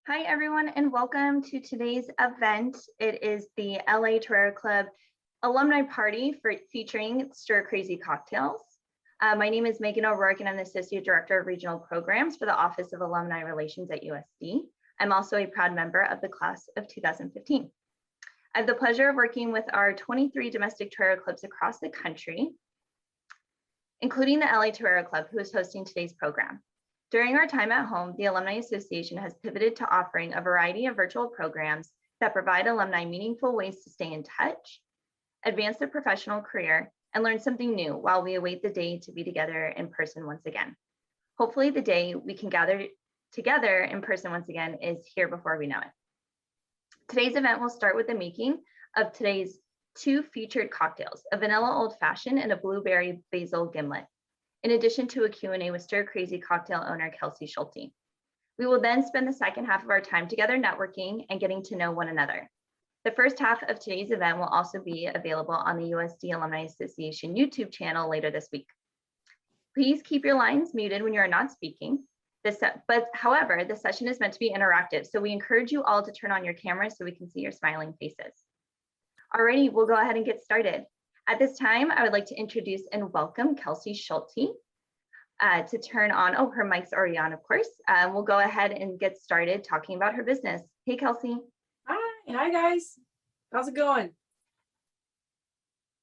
Hi, everyone, and welcome to today's event. It is the LA Torero Club alumni party featuring Stir Crazy Cocktails. My name is Megan O'Rourke, and I'm the Associate Director of Regional Programs for the Office of Alumni Relations at USD. I'm also a proud member of the class of 2015. I have the pleasure of working with our 23 domestic Torero clubs across the country, including the LA Torero Club, who is hosting today's program. During our time at home, the Alumni Association has pivoted to offering a variety of virtual programs that provide alumni meaningful ways to stay in touch, advance their professional career, and learn something new while we await the day to be together in person once again. Hopefully the day we can gather together in person once again is here before we know it. Today's event will start with the making of today's two featured cocktails, a vanilla old fashioned and a blueberry basil gimlet, in addition to a Q&A with Stir Crazy cocktail owner Kelsey Schulte. We will then spend the second half of our time together networking and getting to know one another. The first half of today's event will also be available on the USD Alumni Association YouTube channel later this week. Please keep your lines muted when you are not speaking. However, the session is meant to be interactive, so we encourage you all to turn on your cameras so we can see your smiling faces. Alrighty, we'll go ahead and get started. At this time, I would like to introduce and welcome Kelsey Schulte to turn on, her mic's already on, of course. We'll go ahead and get started talking about her business. Hey, Kelsey. Hi guys. How's it going?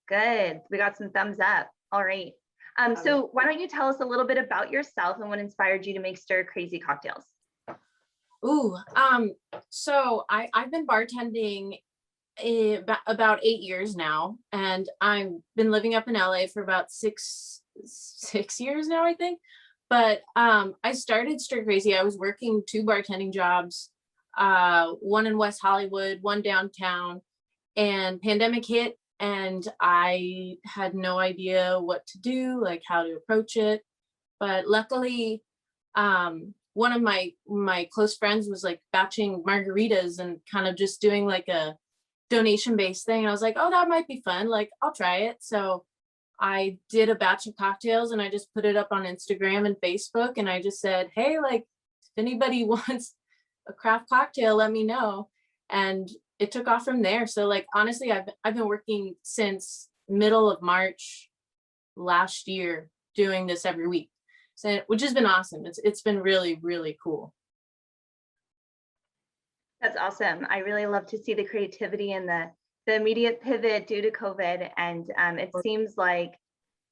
Good, we got some thumbs up. All right. So why don't you tell us a little bit about yourself and what inspired you to make Stir Crazy cocktails? So I've been bartending about 8 years now, and I've been living up in LA for about six years now, I think. But I started Stir Crazy. I was working 2 bartending jobs, one in West Hollywood, one downtown, and pandemic hit, and I had no idea what to do, like how to approach it. But luckily, one of my close friends was like batching margaritas and kind of just doing like a donation-based thing. And I was like, oh, that might be fun. Like, I'll try it. So I did a batch of cocktails and I just put it up on Instagram and Facebook. And I just said, hey, like, if anybody wants a craft cocktail, let me know. And it took off from there. So like, honestly, I've been working since middle of March last year doing this every week. So, which has been awesome. It's been really, really cool. That's awesome. I really love to see the creativity and the immediate pivot due to COVID. And it seems like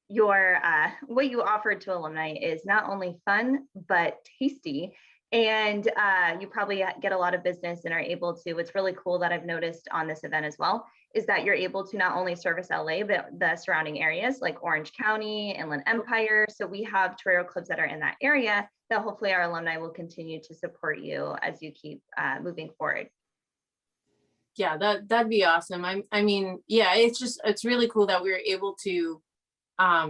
your what you offered to alumni is not only fun, but tasty. And you probably get a lot of business and are able to. What's really cool that I've noticed on this event as well is that you're able to not only service LA, but the surrounding areas like Orange County, Inland Empire. So we have Torero clubs that are in that area that hopefully our alumni will continue to support you as you keep moving forward. Yeah, that'd be awesome. I mean, yeah, it's really cool that we were able to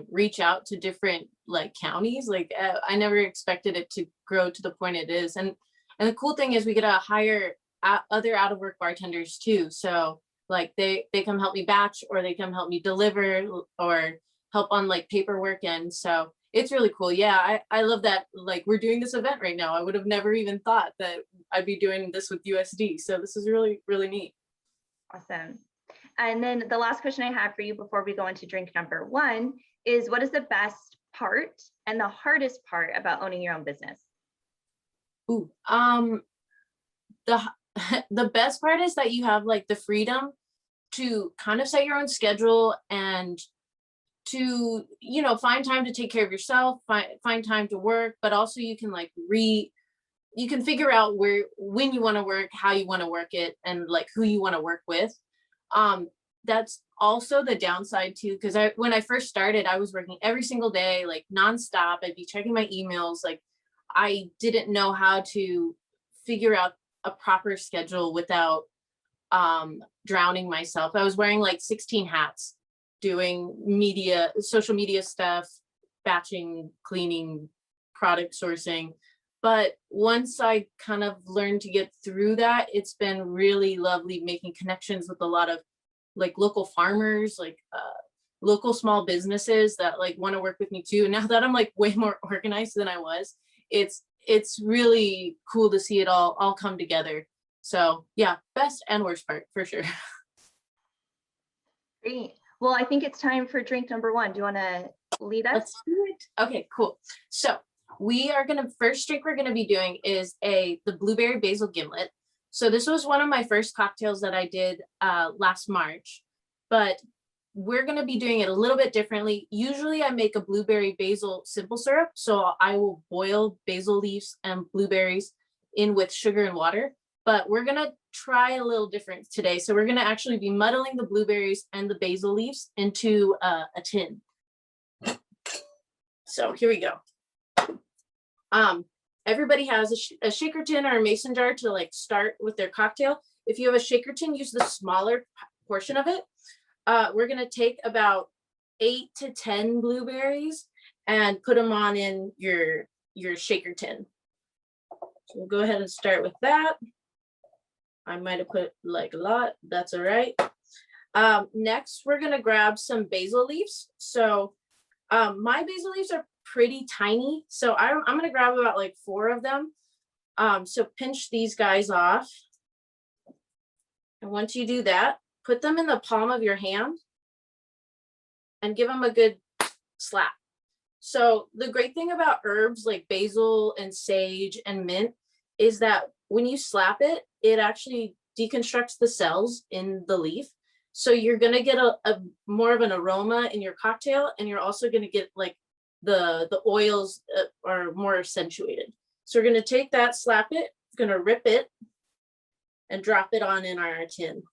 reach out to different like counties. Like I never expected it to grow to the point it is. And the cool thing is we get to hire other out of work bartenders too. So like they come help me batch, or they come help me deliver, or help on like paperwork. And so it's really cool. Yeah, I love that. Like we're doing this event right now. I would have never even thought that I'd be doing this with USD. So this is really, really neat. Awesome. And then the last question I have for you before we go into drink number 1 is, what is the best part and the hardest part about owning your own business? The best part is that you have like the freedom to kind of set your own schedule and to, you know, find time to take care of yourself, find time to work, but also you can like you can figure out when you want to work, how you want to work it, and like who you want to work with. That's also the downside too, because when I first started, I was working every single day, like nonstop. I'd be checking my emails. Like I didn't know how to figure out a proper schedule without drowning myself. I was wearing like 16 hats, doing social media stuff, batching, cleaning, product sourcing. But once I kind of learned to get through that, it's been really lovely making connections with a lot of like local farmers, like local small businesses that like want to work with me too. And now that I'm like way more organized than I was, it's it's really cool to see it all come together. So yeah, best and worst part for sure. Great. Well, I think it's time for drink number one. Do you want to lead us? Let's do it. Okay, cool. So first drink we're gonna be doing is the blueberry basil gimlet. So this was one of my first cocktails that I did last March, but we're gonna be doing it a little bit differently. Usually I make a blueberry basil simple syrup. So I will boil basil leaves and blueberries in with sugar and water, but we're gonna try a little different today. So we're gonna actually be muddling the blueberries and the basil leaves into a tin. So here we go. Everybody has a shaker tin or a mason jar to like start with their cocktail. If you have a shaker tin, use the smaller portion of it. We're gonna take about 8 to 10 blueberries and put them on in your shaker tin. So we'll go ahead and start with that. I might have put like a lot, that's all right. Next, we're gonna grab some basil leaves. So my basil leaves are pretty tiny, so I'm gonna grab about like 4 of them. So pinch these guys off. And once you do that, put them in the palm of your hand and give them a good slap. So the great thing about herbs like basil and sage and mint is that when you slap it, it actually deconstructs the cells in the leaf. So you're gonna get a more of an aroma in your cocktail, and you're also gonna get like the oils are more accentuated. So we're gonna take that, slap it, gonna rip it, and drop it on in our tin.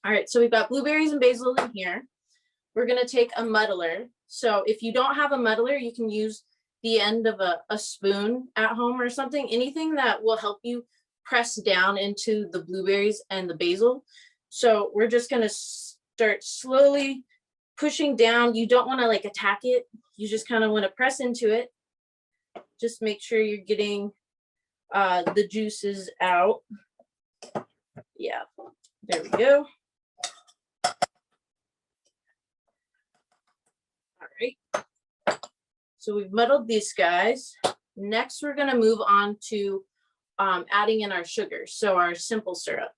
All right, so we've got blueberries and basil in here. We're gonna take a muddler. So if you don't have a muddler, you can use the end of a spoon at home or something, anything that will help you press down into the blueberries and the basil. So we're just gonna start slowly pushing down. You don't wanna like attack it. You just kind of wanna press into it. Just make sure you're getting the juices out. Yeah, there we go. All right, so we've muddled these guys. Next, we're gonna move on to adding in our sugar, so our simple syrup.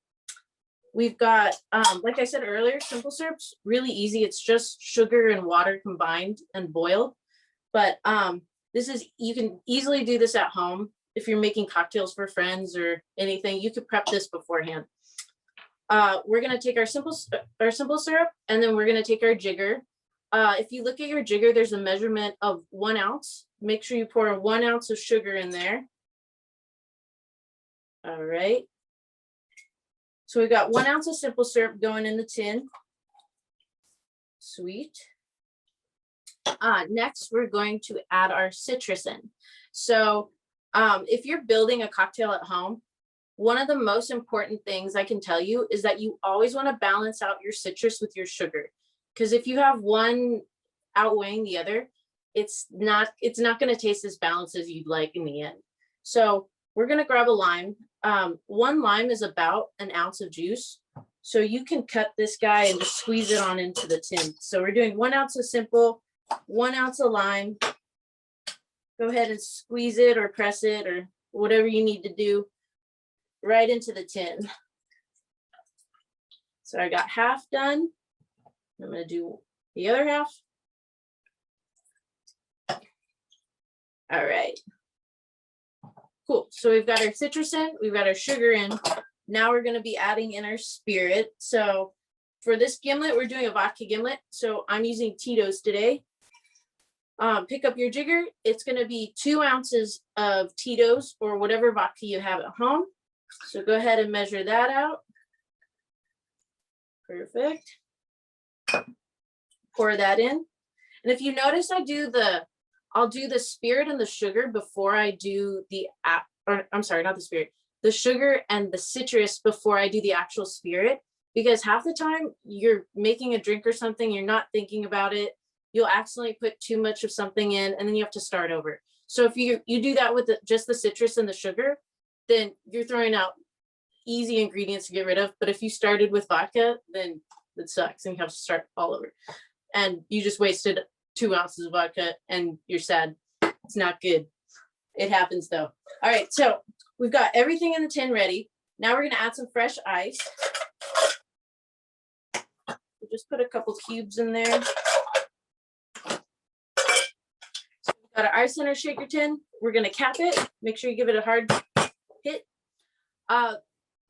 We've got, like I said earlier, simple syrup's really easy. It's just sugar and water combined and boiled. But you can easily do this at home. If you're making cocktails for friends or anything, you could prep this beforehand. We're gonna take our simple syrup, and then we're gonna take our jigger. If you look at your jigger, there's a measurement of 1 ounce. Make sure you pour 1 ounce of sugar in there. All right. So we've got 1 ounce of simple syrup going in the tin. Sweet. Next, we're going to add our citrus in. So if you're building a cocktail at home, one of the most important things I can tell you is that you always want to balance out your citrus with your sugar. Because if you have one outweighing the other, it's not going to taste as balanced as you'd like in the end. So we're going to grab a lime. 1 lime is about 1 ounce of juice. So you can cut this guy and just squeeze it on into the tin. So we're doing 1 ounce of simple, 1 ounce of lime. Go ahead and squeeze it or press it or whatever you need to do right into the tin. So I got half done. I'm going to do the other half. All right. Cool. So we've got our citrus in, we've got our sugar in. Now we're going to be adding in our spirit. So for this gimlet, we're doing a vodka gimlet. So I'm using Tito's today. Pick up your jigger. It's going to be 2 ounces of Tito's or whatever vodka you have at home. So go ahead and measure that out. Perfect. Pour that in. And if you notice, I'll do the spirit and the sugar before I do the sugar and the citrus before I do the actual spirit, because half the time you're making a drink or something, you're not thinking about it. You'll accidentally put too much of something in and then you have to start over. So if you do that with just the citrus and the sugar, then you're throwing out easy ingredients to get rid of. But if you started with vodka, then it sucks and you have to start all over. And you just wasted 2 ounces of vodka and you're sad. It's not good. It happens though. All right, so we've got everything in the tin ready. Now we're gonna add some fresh ice. We'll just put a couple cubes in there. So we've got our ice in our shaker tin. We're gonna cap it. Make sure you give it a hard hit.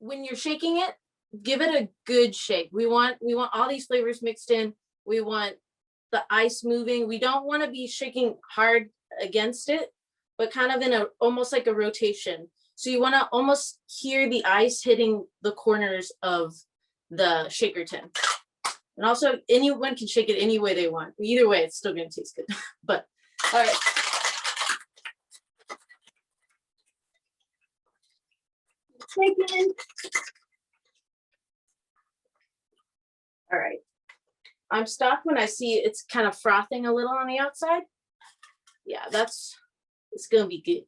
When you're shaking it, give it a good shake. We want all these flavors mixed in. We want the ice moving. We don't want to be shaking hard against it, but kind of in a almost like a rotation. So you want to almost hear the ice hitting the corners of the shaker tin. And also anyone can shake it any way they want. Either way, it's still going to taste good. But all right. Shaking. All right. I'm stopped when I see it's kind of frothing a little on the outside. Yeah, it's gonna be good.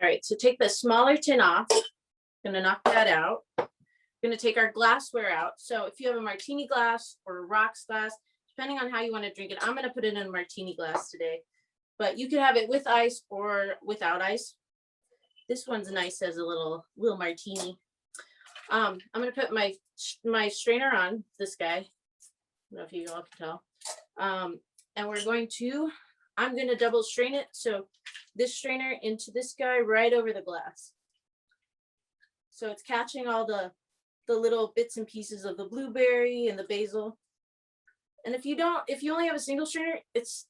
All right, so take the smaller tin off. Gonna knock that out. Gonna take our glassware out. So if you have a martini glass or a rocks glass, depending on how you want to drink it, I'm gonna put it in a martini glass today. But you could have it with ice or without ice. This one's nice as a little martini. I'm gonna put my strainer on this guy. I don't know if you all can tell. And I'm gonna double strain it. So this strainer into this guy right over the glass. So it's catching all the little bits and pieces of the blueberry and the basil. And if you only have a single strainer, it's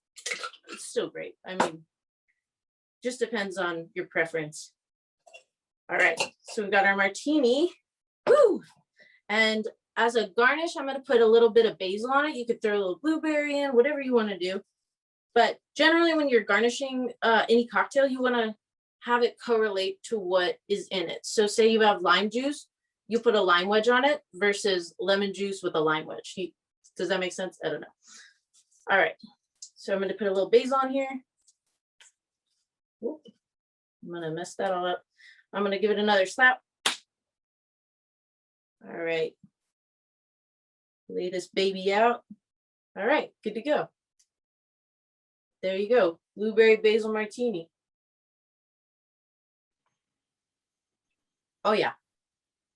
still great. I mean, just depends on your preference. All right, so we've got our martini. Woo! And as a garnish, I'm gonna put a little bit of basil on it. You could throw a little blueberry in, whatever you wanna do. But generally when you're garnishing any cocktail, you wanna have it correlate to what is in it. So say you have lime juice, you put a lime wedge on it versus lemon juice with a lime wedge. Does that make sense? I don't know. All right, so I'm gonna put a little basil on here. Whoop. I'm gonna mess that all up. I'm gonna give it another slap. All right. Lay this baby out. All right, good to go. There you go, blueberry basil martini. Oh yeah,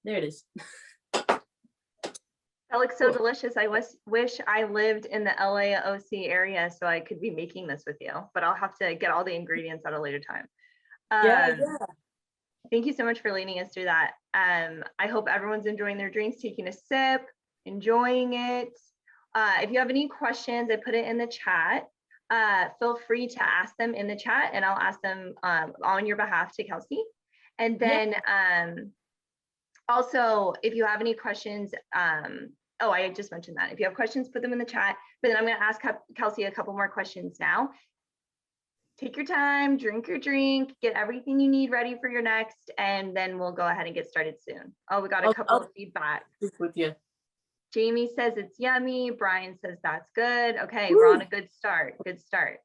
there it is. That looks so delicious. I wish I lived in the LAOC area so I could be making this with you, but I'll have to get all the ingredients at a later time. Yeah. Thank you so much for leading us through that. I hope everyone's enjoying their drinks, taking a sip, enjoying it. If you have any questions, I put it in the chat. Feel free to ask them in the chat and I'll ask them on your behalf to Kelsey. And then also, if you have any questions, oh, I just mentioned that. If you have questions, put them in the chat. But then I'm going to ask Kelsey a couple more questions now. Take your time, drink your drink, get everything you need ready for your next, and then we'll go ahead and get started soon. Oh, we got a couple of feedback. With you. Jamie says it's yummy. Brian says that's good. Okay, Woo. we're on a good start. Good start.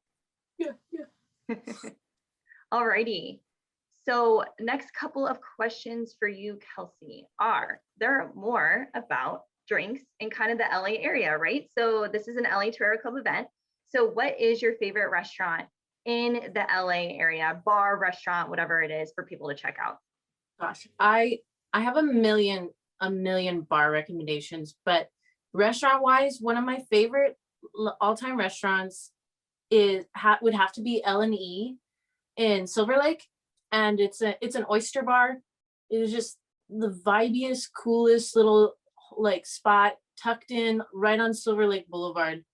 Yeah. All righty. So next couple of questions for you, Kelsey, there more about drinks in kind of the LA area, right? So this is an LA Tourist Club event. So what is your favorite restaurant in the LA area, bar, restaurant, whatever it is for people to check out? Gosh, I have a million bar recommendations, but restaurant wise, one of my favorite all-time restaurants would have to be L&E in Silver Lake, and it's an oyster bar. It is just the vibiest, coolest little like spot tucked in right on Silver Lake Boulevard.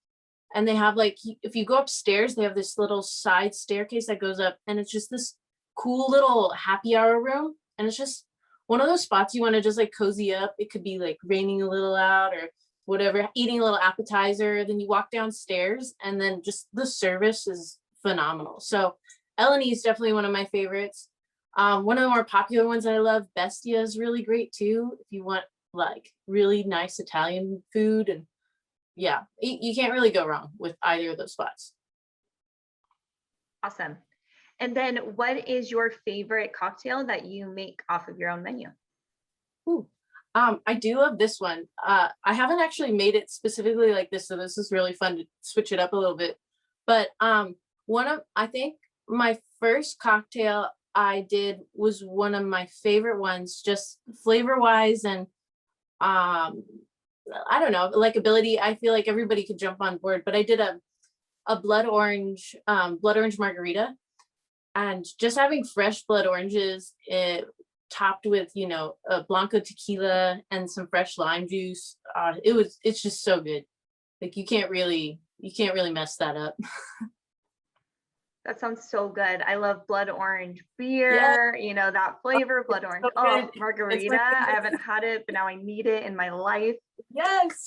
And they have like, if you go upstairs, they have this little side staircase that goes up, and it's just this cool little happy hour room. And it's just one of those spots you want to just like cozy up. It could be like raining a little out or whatever, eating a little appetizer. Then you walk downstairs and then just the service is phenomenal. So L&E is definitely one of my favorites. One of the more popular ones that I love, Bestia, is really great too. If you want like really nice Italian food, and yeah, you can't really go wrong with either of those spots. Awesome. And then what is your favorite cocktail that you make off of your own menu? Ooh, I do love this one. I haven't actually made it specifically like this, so this is really fun to switch it up a little bit. But I think my first cocktail I did was one of my favorite ones, just flavor wise and I don't know, likability. I feel like everybody could jump on board, but I did a blood orange margarita, and just having fresh blood oranges, topped with, you know, a Blanco tequila and some fresh lime juice. It's just so good. Like you can't really mess that up. That sounds so good. I love blood orange Yeah, beer, you know, that flavor, blood orange. so Oh, good. It's margarita. my I favorite. haven't had it, but now I need it in my life. Yes.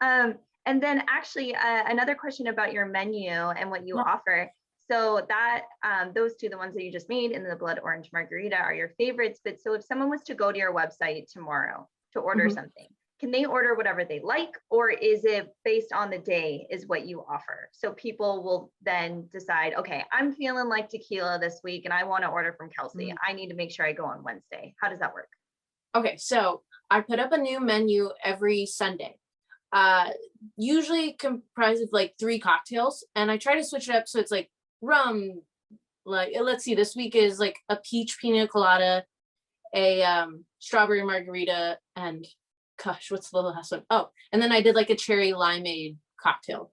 And then actually another question about your menu and what you Yeah. offer. So that those two, the ones that you just made and the blood orange margarita are your favorites. But so if someone was to go to your website tomorrow to order Mhm. something, can they order whatever they like, or is it based on the day is what you offer? So people will then decide, okay, I'm feeling like tequila this week and I want to order from Kelsey. Mhm. I need to make sure I go on Wednesday. How does that work? Okay, so I put up a new menu every Sunday. Uh, Usually comprised of like 3 cocktails, and I try to switch it up so it's like rum. Like let's see, this week is like a peach pina colada, a strawberry margarita, and gosh, what's the last one? Oh, and then I did like a cherry limeade cocktail.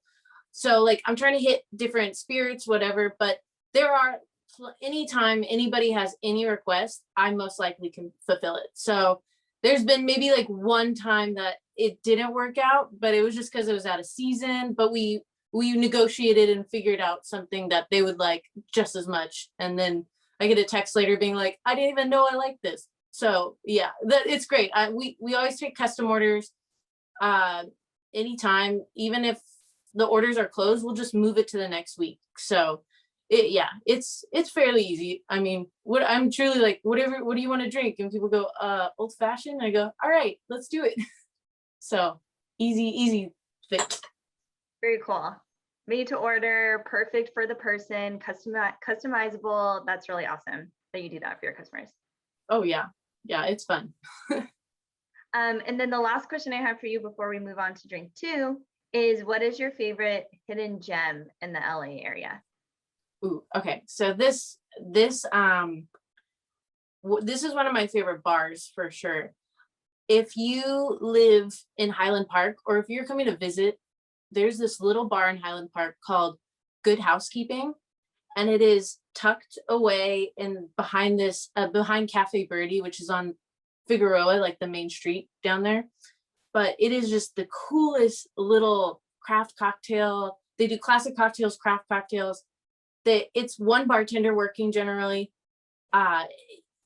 So like I'm trying to hit different spirits, whatever, but there are anytime anybody has any request, I most likely can fulfill it. So there's been maybe like one time that it didn't work out, but it was just because it was out of season. But we negotiated and figured out something that they would like just as much. And then I get a text later being like, I didn't even know I like this. So yeah, that it's great. We always take custom orders. Uh, Anytime, even if the orders are closed, we'll just move it to the next week. So yeah, it's fairly easy. I mean, what I'm truly like, what do you want to drink? And people go, old fashioned. I go, all right, let's do it. So easy fix. Very cool. Made to order, perfect for the person, customizable. That's really awesome that you do that for your customers. Oh yeah. Yeah, it's fun. And then the last question I have for you before we move on to drink 2 is, what is your favorite hidden gem in the LA area? Ooh, okay. So this this is one of my favorite bars for sure. If you live in Highland Park, or if you're coming to visit, there's this little bar in Highland Park called Good Housekeeping, and it is tucked away in behind behind Cafe Birdie, which is on Figueroa, like the main street down there. But it is just the coolest little craft cocktail. They do classic cocktails, craft cocktails. It's one bartender working generally. Uh,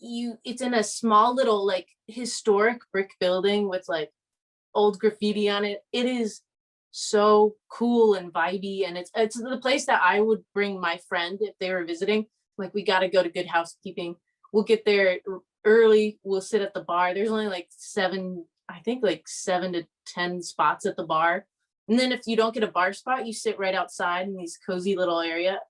it's in a small little like historic brick building with like old graffiti on it. It is so cool and vibey, and it's the place that I would bring my friend if they were visiting. Like, we got to go to Good Housekeeping. We'll get there early. We'll sit at the bar. There's only like 7 to 10 spots at the bar. And then if you don't get a bar spot, you sit right outside in these cozy little area.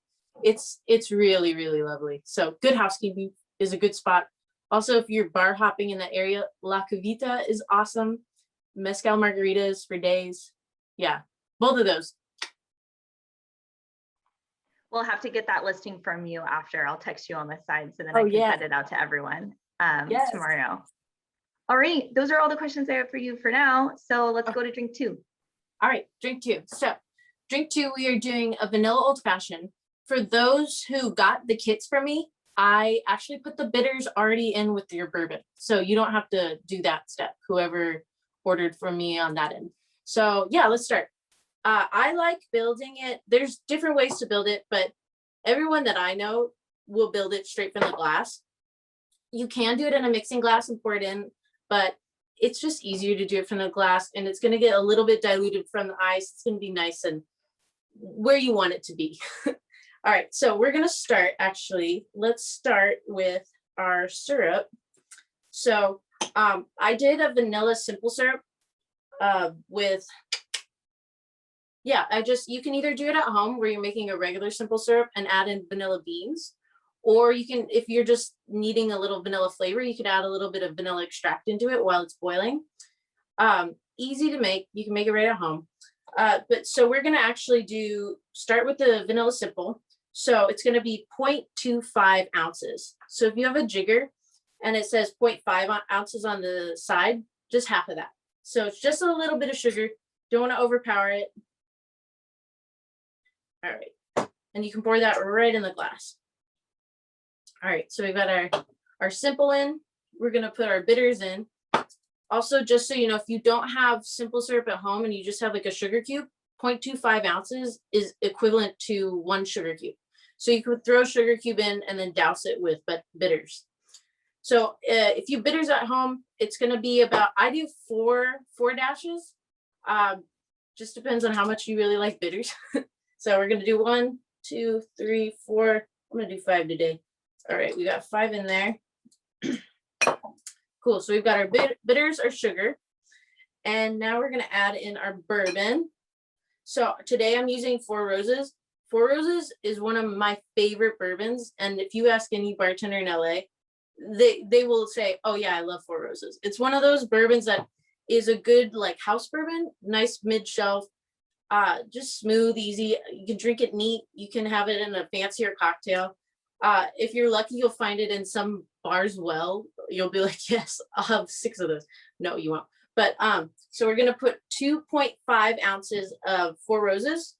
It's really, really lovely. So Good Housekeeping is a good spot. Also, if you're bar hopping in that area, La Cavita is awesome. Mezcal margaritas for days. Yeah, both of those. We'll have to get that listing from you after. I'll text you on the side so then Oh I can yeah. send it out to everyone Yes. tomorrow. All right, those are all the questions I have for you for now. So let's go to drink 2. All right, drink 2. So drink 2, we are doing a vanilla old fashioned. For those who got the kits from me, I actually put the bitters already in with your bourbon. So you don't have to do that step, whoever ordered from me on that end. So yeah, let's start. I like building it. There's different ways to build it, but everyone that I know will build it straight from the glass. You can do it in a mixing glass and pour it in, but it's just easier to do it from the glass, and it's going to get a little bit diluted from the ice. It's going to be nice and where you want it to be. All right, so we're going to start, actually. Let's start with our syrup. So I did a vanilla simple syrup with, yeah, you can either do it at home where you're making a regular simple syrup and add in vanilla beans, or you can, if you're just needing a little vanilla flavor, you could add a little bit of vanilla extract into it while it's boiling. Easy to make. You can make it right at home. But so we're going to actually start with the vanilla simple. So it's going to be 0.25 ounces. So if you have a jigger and it says 0.5 ounces on the side, just half of that. So it's just a little bit of sugar. Don't want to overpower it. All right. And you can pour that right in the glass. All right. So we've got our simple in. We're going to put our bitters in. Also, just so you know, if you don't have simple syrup at home and you just have like a sugar cube, 0.25 ounces is equivalent to 1 sugar cube. So you could throw a sugar cube in and then douse it with bitters. So if you bitters at home, it's going to be about, I do four dashes. Just depends on how much you really like bitters. So we're going to do 1, 2, 3, 4. I'm going to do 5 today. All right, we got 5 in there. Cool. So we've got our bitters, our sugar, and now we're going to add in our bourbon. So today I'm using Four Roses. Four Roses is one of my favorite bourbons. And if you ask any bartender in LA, they will say, oh yeah, I love Four Roses. It's one of those bourbons that is a good like house bourbon, nice mid shelf, just smooth, easy. You can drink it neat. You can have it in a fancier cocktail. If you're lucky, you'll find it in some bars. Well, you'll be like, yes, I'll have 6 of those. No, you won't. But so we're going to put 2.5 ounces of Four Roses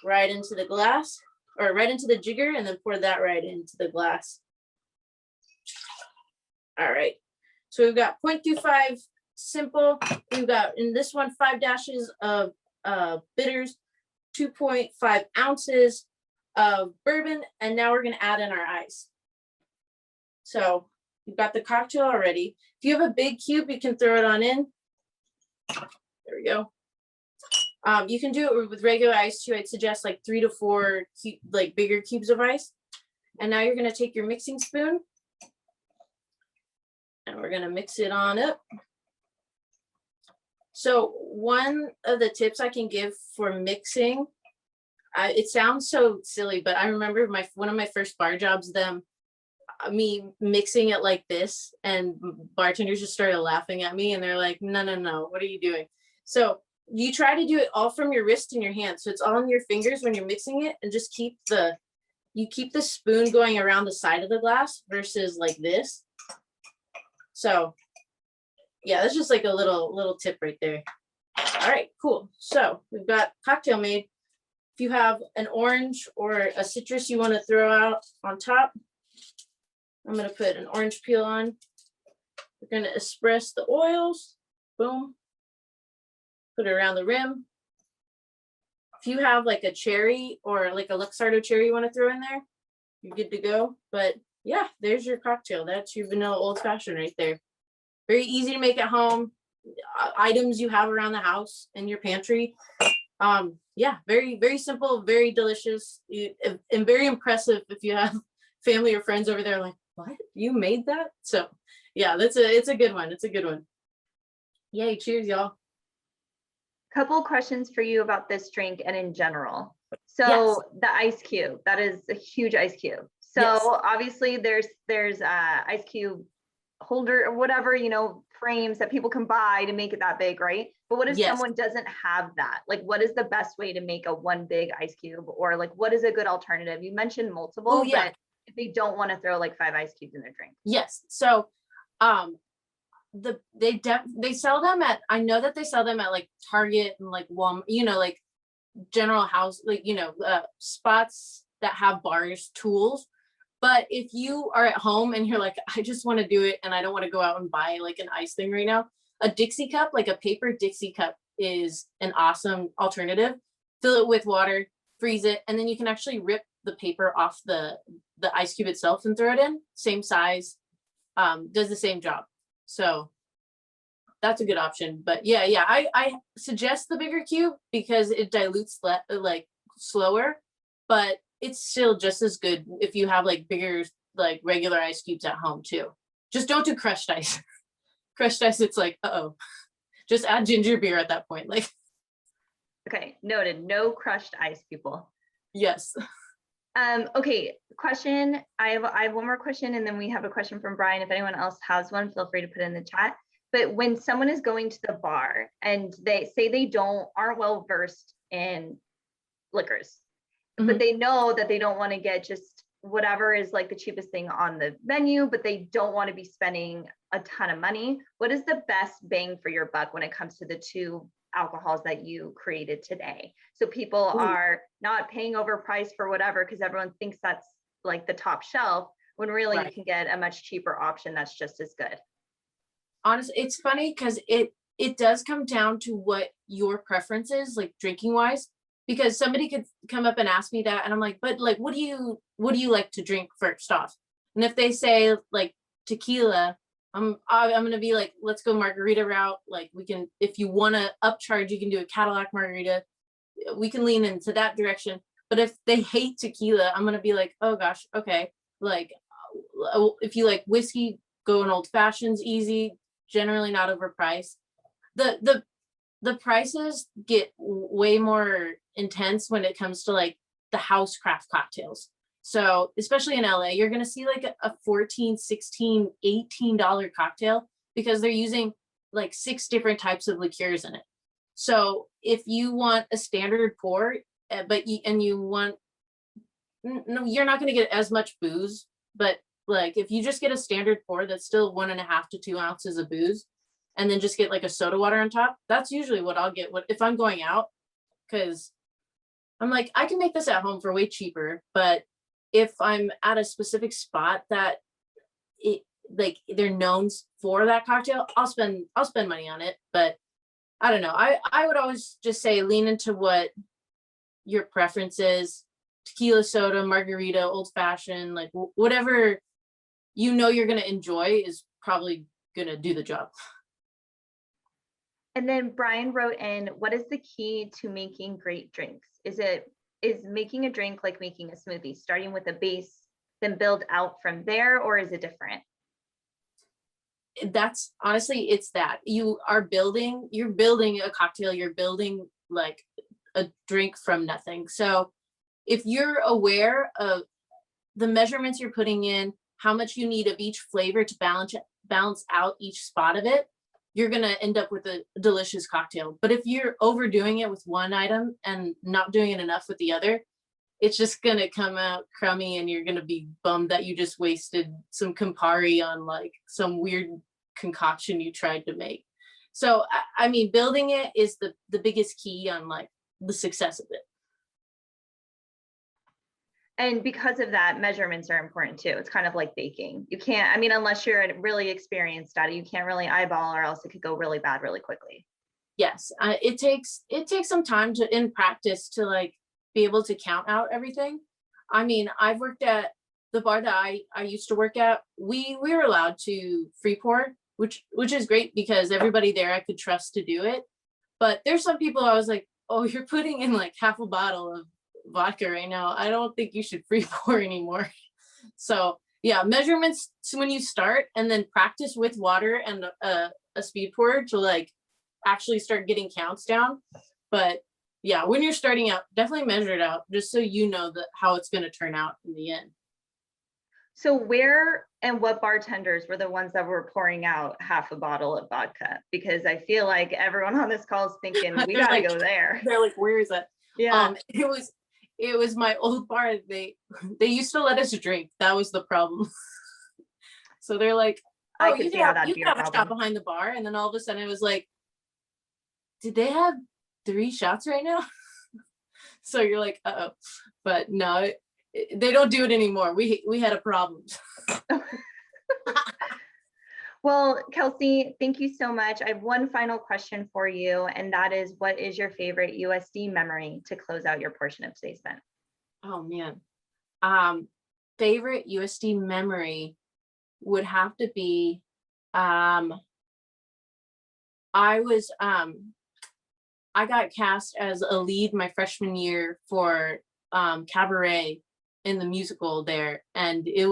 right into the glass, or right into the jigger, and then pour that right into the glass. All right. So we've got 0.25 simple. We've got in this one 5 dashes of bitters, 2.5 ounces of bourbon, and now we're going to add in our ice. So you've got the cocktail already. If you have a big cube, you can throw it on in. There we go. You can do it with regular ice too. I'd suggest like 3 to 4 like bigger cubes of ice. And now you're going to take your mixing spoon and we're going to mix it on up. So one of the tips I can give for mixing, it sounds so silly, but I remember one of my first bar jobs, me mixing it like this, and bartenders just started laughing at me and they're like, no, what are you doing? So you try to do it all from your wrist and your hand. So it's all in your fingers when you're mixing it, and just keep the spoon going around the side of the glass versus like this. So yeah, that's just like a little tip right there. All right, cool. So we've got cocktail made. If you have an orange or a citrus you want to throw out on top, I'm going to put an orange peel on. We're going to express the oils. Boom. Put it around the rim. If you have like a cherry or like a Luxardo cherry you want to throw in there, you're good to go. But yeah, there's your cocktail. That's your vanilla old fashioned right there. Very easy to make at home. Items you have around the house in your pantry. Yeah, very, very simple, very delicious, and very impressive if you have family or friends over there like, what? You made that? So yeah, it's a good one. It's a good one. Yay, cheers, y'all. Couple questions for you about this drink and in general. So Yes. The ice cube, that is a huge ice cube. So Yes. obviously there's ice cube holder or whatever, frames that people can buy to make it that big, right? But what if Yes. someone doesn't have that? Like, what is the best way to make a one big ice cube? Or like, what is a good alternative? You mentioned multiple, yeah. but if they don't want to throw like 5 ice cubes in their drink. Yes. So they sell them at, I know that they sell them at like Target and like Walmart, like general house, like, spots that have bars, tools. But if you are at home and you're like, I just want to do it and I don't want to go out and buy like an ice thing right now, a Dixie cup, like a paper Dixie cup, is an awesome alternative. Fill it with water, freeze it, and then you can actually rip the paper off the ice cube itself and throw it in. Same size, does the same job. So that's a good option. But yeah, I suggest the bigger cube because it dilutes like slower, but it's still just as good if you have like bigger, like regular ice cubes at home too. Just don't do crushed ice. Crushed ice, it's like, uh-oh. Just add ginger beer at that point. Like, okay, noted. No crushed ice, people. yes. Okay, question. I have one more question, and then we have a question from Brian. If anyone else has one, feel free to put it in the chat. But when someone is going to the bar and they say they aren't well versed in liquors, but they know that they don't want to get just whatever is like the cheapest thing on the menu, but they don't want to be spending a ton of money. What is the best bang for your buck when it comes to the two alcohols that you created today? So people are not paying overpriced for whatever, because everyone thinks that's like the top shelf, when really you can get a much cheaper option that's just as good. Honestly, it's funny because it does come down to what your preference is, like drinking wise, because somebody could come up and ask me that and I'm like, but like, what do you like to drink first off? And if they say like tequila, I'm gonna be like, let's go margarita route. Like we can, if you want to upcharge, you can do a Cadillac margarita. We can lean into that direction. But if they hate tequila, I'm gonna be like, oh gosh, okay. Like if you like whiskey, go an old fashions, easy, generally not overpriced. The prices get way more intense when it comes to like the house craft cocktails. So especially in LA, you're going to see like a $14, $16, $18 cocktail because they're using like 6 different types of liqueurs in it. So if you want a standard pour, but you want, no, you're not going to get as much booze, but like if you just get a standard pour, that's still 1.5 to 2 ounces of booze, and then just get like a soda water on top. That's usually what I'll get if I'm going out, because I'm like, I can make this at home for way cheaper. But if I'm at a specific spot that it like they're known for that cocktail, I'll spend money on it. But I don't know. I would always just say lean into what your preference is. Tequila, soda, margarita, old fashioned, like whatever you know you're gonna enjoy is probably gonna do the job. And then Brian wrote in, what is the key to making great drinks? Is making a drink like making a smoothie, starting with a base, then build out from there, or is it different? That's honestly, it's that you're building a cocktail, you're building like a drink from nothing. So if you're aware of the measurements you're putting in, how much you need of each flavor to balance out each spot of it, you're going to end up with a delicious cocktail. But if you're overdoing it with one item and not doing it enough with the other, it's just going to come out crummy and you're going to be bummed that you just wasted some Campari on like some weird concoction you tried to make. So, I mean, building it is the biggest key on like the success of it. And because of that, measurements are important too. It's kind of like baking. You can't, I mean, unless you're really experienced at it, you can't really eyeball, or else it could go really bad really quickly. Yes, it takes some time in practice to like be able to count out everything. I mean, I've worked at the bar that I used to work at. We were allowed to free pour, which is great because everybody there I could trust to do it. But there's some people I was like, oh, you're putting in like half a bottle of vodka right now. I don't think you should free pour anymore. So yeah, measurements when you start, and then practice with water and a speed pour to like actually start getting counts down. But yeah, when you're starting out, definitely measure it out just so you know how it's going to turn out in the end. So where and what bartenders were the ones that were pouring out half a bottle of vodka? Because I feel like everyone on this call is thinking we gotta like, go there. They're like, where is that? Yeah. It was my old bar. They used to let us drink. That was the problem. So they're like, oh, you can have a shot behind the bar. And then all of a sudden it was like, did they have 3 shots right now? So you're like, uh-oh. But no, they don't do it anymore. We had a problem. Well, Kelsey, thank you so much. I have one final question for you, and that is, what is your favorite USD memory to close out your portion of today's event? Oh man. Favorite USD memory would have to be, I got cast as a lead my freshman year for Cabaret in the musical there, and it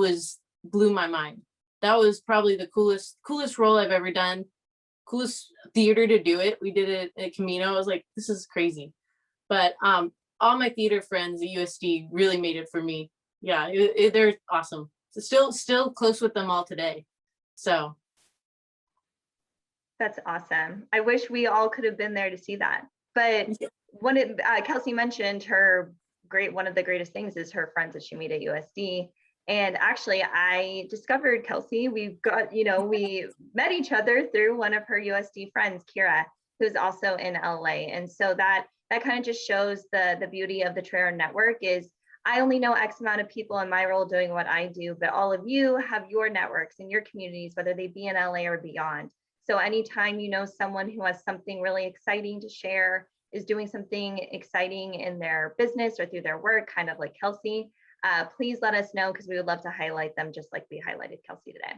blew my mind. That was probably the coolest role I've ever done. Coolest theater to do it. We did it at Camino. I was like, this is crazy. But all my theater friends at USD really made it for me. Yeah, they're awesome. So still close with them all today. So that's awesome. I wish we all could have been there to see that. But when Kelsey mentioned her one of the greatest things is her friends that she made at USD. And actually, I discovered Kelsey. We met each other through one of her USD friends, Kira, who's also in LA. And so that kind of just shows the beauty of the Trero network is I only know X amount of people in my role doing what I do, but all of you have your networks and your communities, whether they be in LA or beyond. So anytime you know someone who has something really exciting to share, is doing something exciting in their business or through their work, kind of like Kelsey, please let us know because we would love to highlight them just like we highlighted Kelsey today.